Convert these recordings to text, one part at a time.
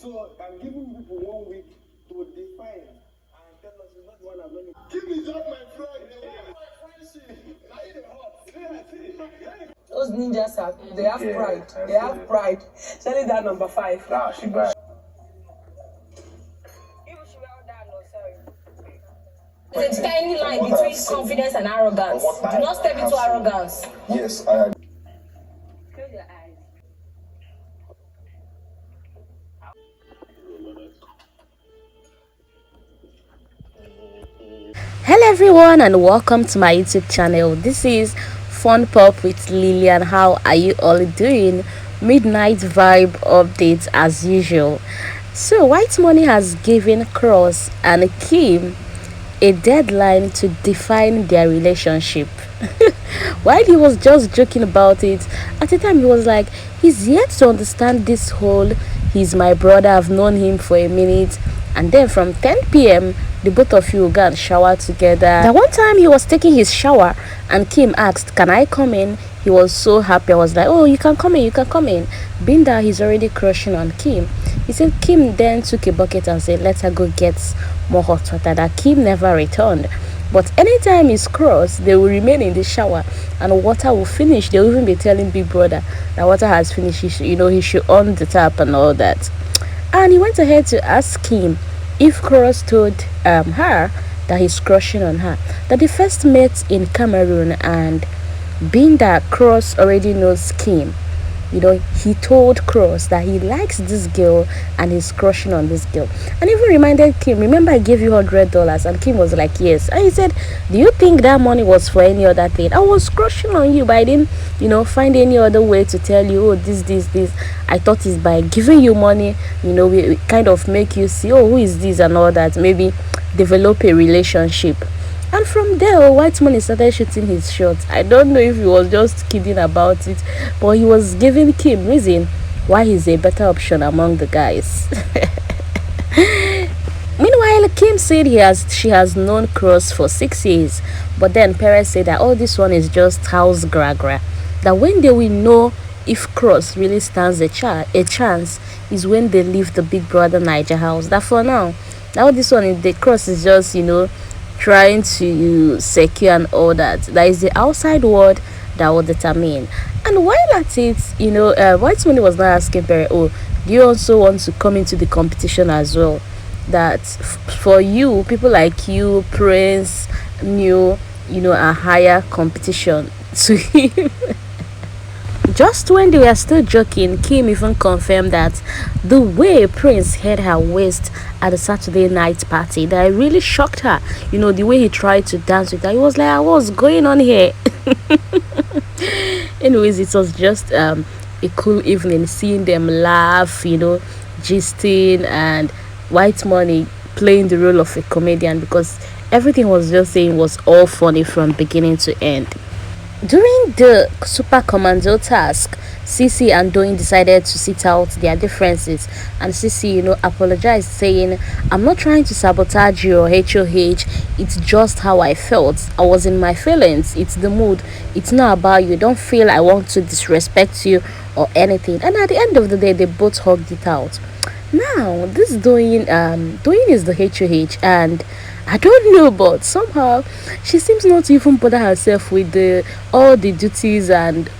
So I'm giving people 1 week to define and tell us it's not the one I'm learning. Keep it up, my friend. Those ninjas they have pride. They have pride. Especially that number 5. Nah, she bad. There's a tiny line between confidence and arrogance. Do not step into arrogance. Yes, I agree. Close your eyes. Hello everyone and welcome to my YouTube channel. This is Fun Pop with Lillian. How are you all doing? Midnight vibe updates as usual. So Whitemoney has given Cross and Kim a deadline to define their relationship. While he was just joking about it, at the time he was like, he's yet to understand this whole he's my brother, I've known him for a minute. And then from 10 p.m., the both of you go and shower together. The one time he was taking his shower and Kim asked, can I come in? He was so happy. I was like, oh, you can come in, you can come in. Being that he's already crushing on Kim, he said Kim then took a bucket and said, let her go get more hot water. That Kim never returned. But anytime he's crossed, they will remain in the shower and water will finish. They'll even be telling Big Brother that water has finished. He should on the tap and all that. And he went ahead to ask him if Cross told her that he's crushing on her. That they first met in Cameroon, and being that Cross already knows Kim, he told Cross that he likes this girl and he's crushing on this girl. And even reminded Kim, remember I gave you $100? And Kim was like, yes. And he said, do you think that money was for any other thing? I was crushing on you, but I didn't, find any other way to tell you, oh, this. I thought it's by giving you money, we kind of make you see, oh, who is this and all that. Maybe develop a relationship. And from there, Whitemoney started shooting his shots. I don't know if he was just kidding about it, but he was giving Kim reason why he's a better option among the guys. Meanwhile, Kim said she has known Cross for 6 years, but then Perez said that this one is just house gra. That when they will know if Cross really stands a chance is when they leave the Big Brother Niger house. That for now this one, the Cross is just trying to secure and all that. That is the outside world that will determine. And while at it, Whitemoney was not asking Perry, oh, do you also want to come into the competition as well? That for you, people like you, Prince, a higher competition to him. Just when they were still joking, Kim even confirmed that the way Prince held her waist at the Saturday night party, that it really shocked her. The way he tried to dance with her, he was like, what's going on here? Anyways, it was just a cool evening, seeing them laugh, gisting, and Whitemoney playing the role of a comedian, because everything was just saying was all funny from beginning to end. During the Super Commando task, Sisi and Doyin decided to sit out their differences, and Sisi, apologized, saying, I'm not trying to sabotage you or HOH, it's just how I felt. I was in my feelings, it's the mood, it's not about you. Don't feel I want to disrespect you or anything. And at the end of the day, they both hugged it out. Now, this Doyin is the HOH, and I don't know, but somehow she seems not to even bother herself with all the duties and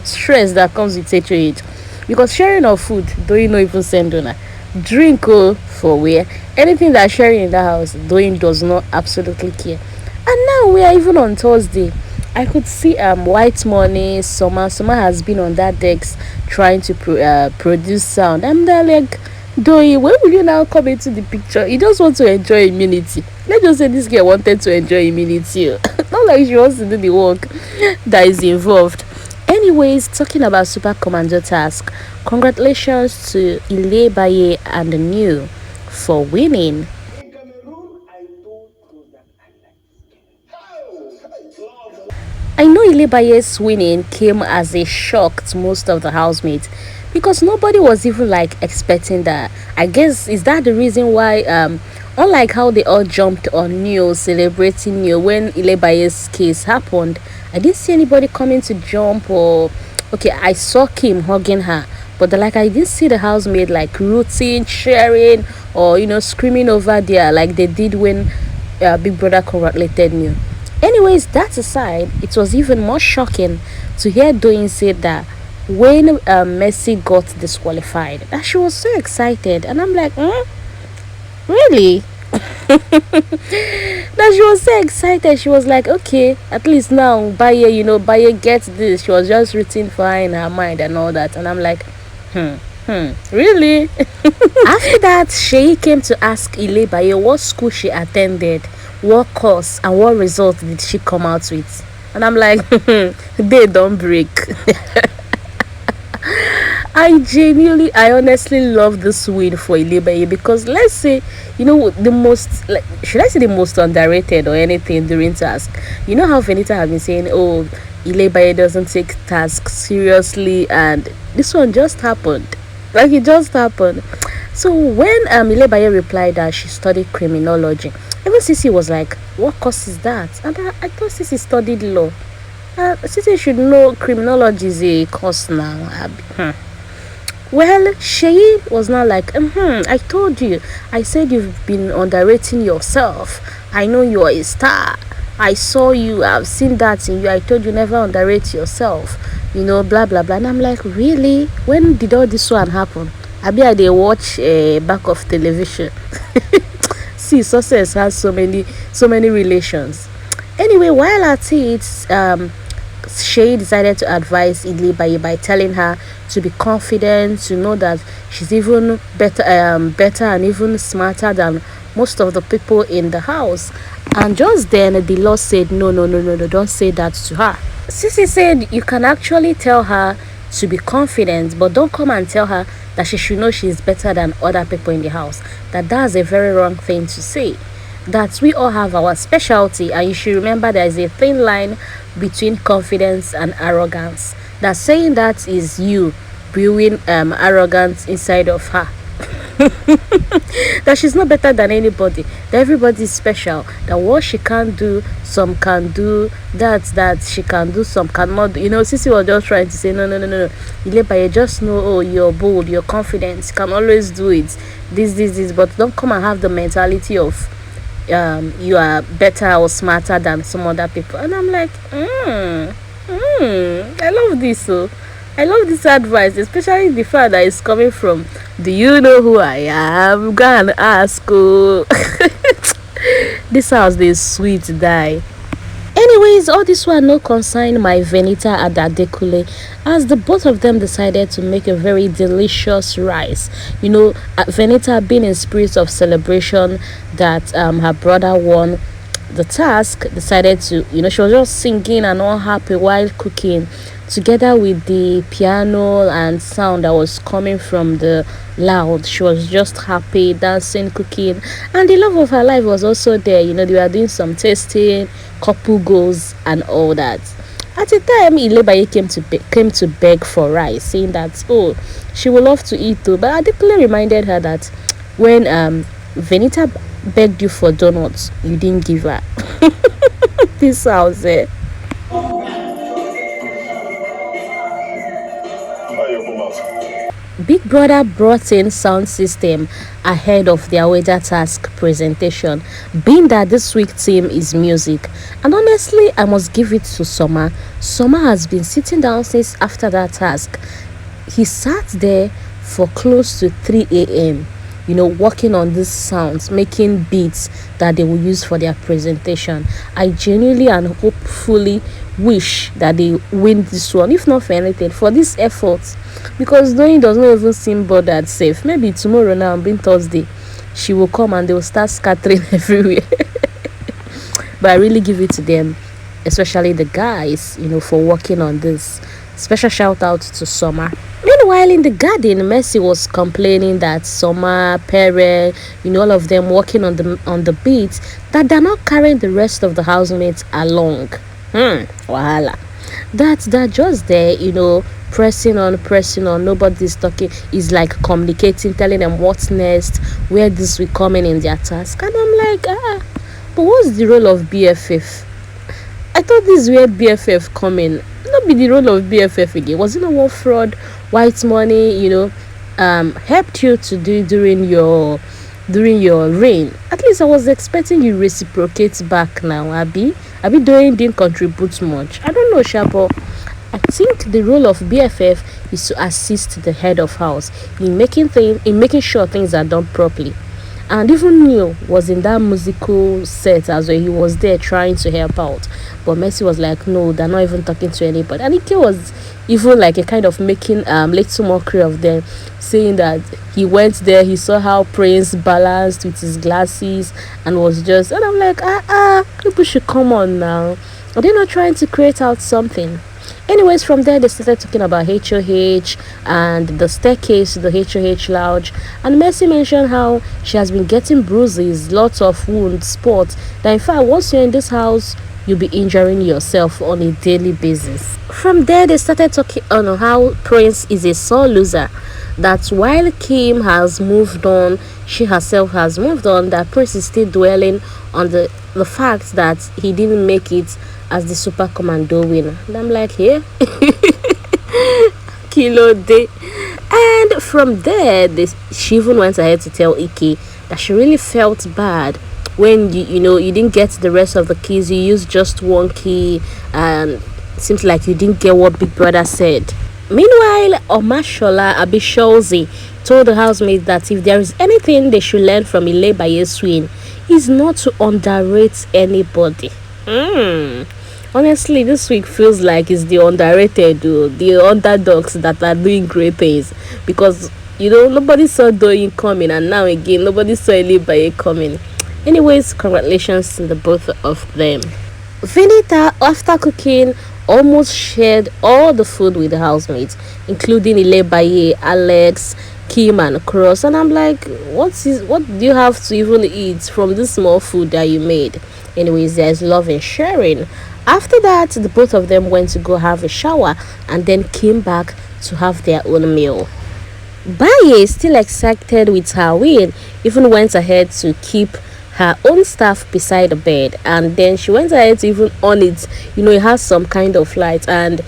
stress that comes with HOH. Because sharing of food, Doyin not even send on her. Drink for where? Anything that sharing in the house, Doyin does not absolutely care. And now we are even on Thursday. I could see Whitemoney, Summer has been on that decks trying to produce sound. I'm there like, Doyin, when will you now come into the picture? You just want to enjoy immunity. Let's just say this girl wanted to enjoy immunity. Not like she wants to do the work that is involved. Anyways, talking about Super Commando task, congratulations to Ilebaye and the new for winning. In Cameroon, I told Cruz that I like this girl. I know Ilebaye's winning came as a shock to most of the housemates, because nobody was even expecting that. I guess is that the reason why unlike how they all jumped on Neo, celebrating Neo when Ilebaye's case happened, I didn't see anybody coming to jump. Or okay, I saw Kim hugging her, But like I didn't see the housemaid like rooting, cheering, or screaming over there like they did when Big Brother congratulated me. Anyways, that aside, it was even more shocking to hear Doyin say that when Mercy got disqualified, that she was so excited, and I'm like, really? That she was so excited. She was like, okay, at least now Baye gets this. She was just rooting for her in her mind and all that, and I'm like, really? After that, Seyi came to ask Ilebaye what school she attended, what course, and what result did she come out with. And I'm like, they don't break. I honestly love this win for Ilebaye, because let's say, the most, like, should I say the most underrated or anything during task? You know how Venita have been saying, oh, Ilebaye doesn't take tasks seriously, and this one just happened. Like, it just happened. So when Ilebaye replied that she studied criminology, even Sisi was like, what course is that? And I thought Sisi studied law. Sisi should know criminology is a course now. Well, Seyi was not like, I told you. I said you've been underrating yourself. I know you are a star. I saw you. I've seen that in you. I told you never underrate yourself. Blah, blah, blah. And I'm like, really? When did all this one happen? I they watch back of television. See, success has so many relations. Anyway, while at it, Seyi decided to advise Ilebaye by telling her to be confident, to know that she's even better and even smarter than most of the people in the house. And just then, the Lord said, no, don't say that to her. Sisi said you can actually tell her to be confident, but don't come and tell her that she should know she's better than other people in the house. That's a very wrong thing to say. That we all have our specialty, and you should remember there is a thin line between confidence and arrogance. That saying that is you brewing arrogance inside of her. That she's not better than anybody, that everybody is special, that what she can't do some can do, that she can do some cannot do. Sisi was just trying to say no. Ilebaye, just know, oh, you're bold, you're confident, you can always do it, this, but don't come and have the mentality of you are better or smarter than some other people. And I'm like, I love this. So I love this advice, especially the fact that it's coming from, do you know who I am? Go and ask. Oh. This house is sweet die. Anyways, all this one no concern my Venita and Adekule, as the both of them decided to make a very delicious rice. Venita, being in spirit of celebration that her brother won the task, decided to, she was just singing and all happy while cooking, together with the piano and sound that was coming from the loud. She was just happy, dancing, cooking, and the love of her life was also there. They were doing some tasting, couple goals and all that. At the time, Ilebaye came to beg for rice, saying that, oh, she would love to eat too. But Adekule reminded her that when Venita begged you for donuts, you didn't give her. This house there. Big Brother brought in sound system ahead of their weather task presentation, being that this week's theme is music. And honestly, I must give it to Soma. Soma has been sitting down since after that task. He sat there for close to 3 a.m. Working on these sounds, making beats that they will use for their presentation. I genuinely and hopefully wish that they win this one, if not for anything, for this effort, because Doyin does not even seem bothered safe. Maybe tomorrow, now being Thursday, she will come and they will start scattering everywhere. But I really give it to them, especially the guys, for working on this. Special shout out to Summer. Meanwhile, in the garden, Mercy was complaining that Summer, Pere, all of them working on the beat, that they're not carrying the rest of the housemates along. Wahala. That just there, pressing on, nobody's talking, is like communicating, telling them what's next, where this will come in their task. And I'm like, but what's the role of BFF? I thought this is where BFF come in. Not be the role of BFF again. Was it not one fraud Whitemoney, helped you to do during your reign. At least I was expecting you reciprocate back now, Abi doing didn't contribute much. I don't know, Shapo. I think the role of BFF is to assist the head of house in making sure things are done properly. And even Neil was in that musical set as well. He was there trying to help out. But Messi was like, no, they're not even talking to anybody. And Ike was even like a kind of making little mockery of them, saying that he went there, he saw how Prince balanced with his glasses and was just, and I'm like, people should come on now. Are they not trying to create out something? Anyways, from there they started talking about HOH and the staircase to the HOH lounge, and Messi mentioned how she has been getting bruises, lots of wounds, spots, that in fact once you're in this house you'll be injuring yourself on a daily basis. From there they started talking on how Prince is a sore loser, that while Kim has moved on, she herself has moved on, that Prince is still dwelling on the fact that he didn't make it as the Super Commando winner. And I'm like, here, Kilo Day. And from there, she even went ahead to tell Ike that she really felt bad when you didn't get the rest of the keys. You used just one key, and it seems like you didn't get what Big Brother said. Meanwhile, Omashola Abisholzi told the housemates that if there is anything they should learn from Ilebaye's win, is not to underrate anybody. Honestly, this week feels like it's the underrated, the underdogs that are doing great things, because nobody saw Doyin coming, and now again nobody saw Ilebaye coming. Anyways, congratulations to the both of them. Venita, after cooking, almost shared all the food with the housemates, including Ilebaye, Alex, Kim and Cross, and I'm like, what do you have to even eat from this small food that you made? Anyways, there's love and sharing. After that, the both of them went to go have a shower and then came back to have their own meal. Baye, still excited with her win, even went ahead to keep her own stuff beside the bed, and then she went ahead to even on it. It has some kind of light, and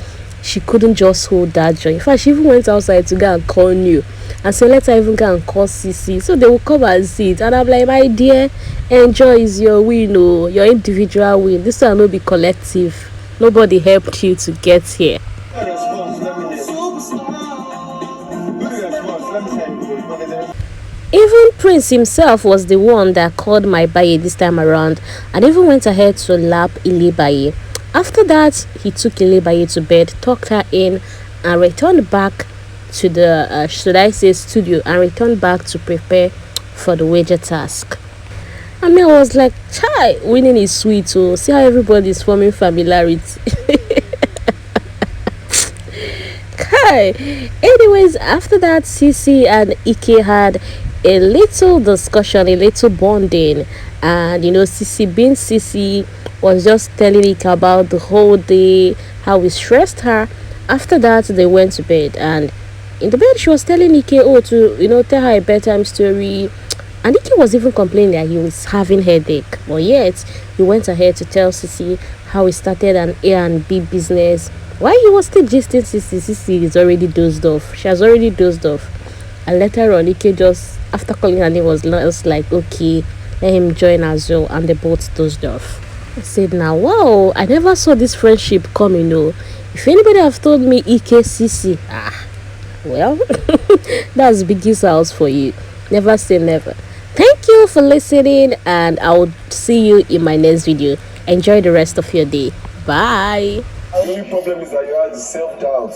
she couldn't just hold that joy. In fact, she even went outside to go and call New and say, let her even go and call Sisi so they will come and see it. And I'm like, my dear, enjoy is your win, your individual win. This will not be collective. Nobody helped you to get here. Even Prince himself was the one that called my Baye this time around, and even went ahead to lap Ilebaye. After that, he took Ilebaye to bed, tucked her in, and returned back to the studio, and returned back to prepare for the wager task. I was like, chai, winning is sweet, so see how everybody is forming familiarity. Anyways, after that, Sisi and Ike had a little discussion, a little bonding, and Sisi being Sisi was just telling Ike about the whole day, how it stressed her. After that, they went to bed, and in the bed she was telling Ike to tell her a bedtime story, and Ike was even complaining that he was having headache, but yet he went ahead to tell Sisi how he started an A&B business. While he was still gisting Sisi is already dozed off. She has already dozed off. And later on, Ike just, after calling her name, was like, okay, let him join as well. And they both dozed off. I said, now, wow, I never saw this friendship coming. If anybody have told me Ike Sisi, well, that's Biggie's house for you. Never say never. Thank you for listening, and I will see you in my next video. Enjoy the rest of your day. Bye. The only problem is that you have self-doubt.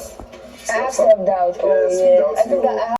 I have self-doubt. Oh, Yes, yeah. doubt I think your- that I have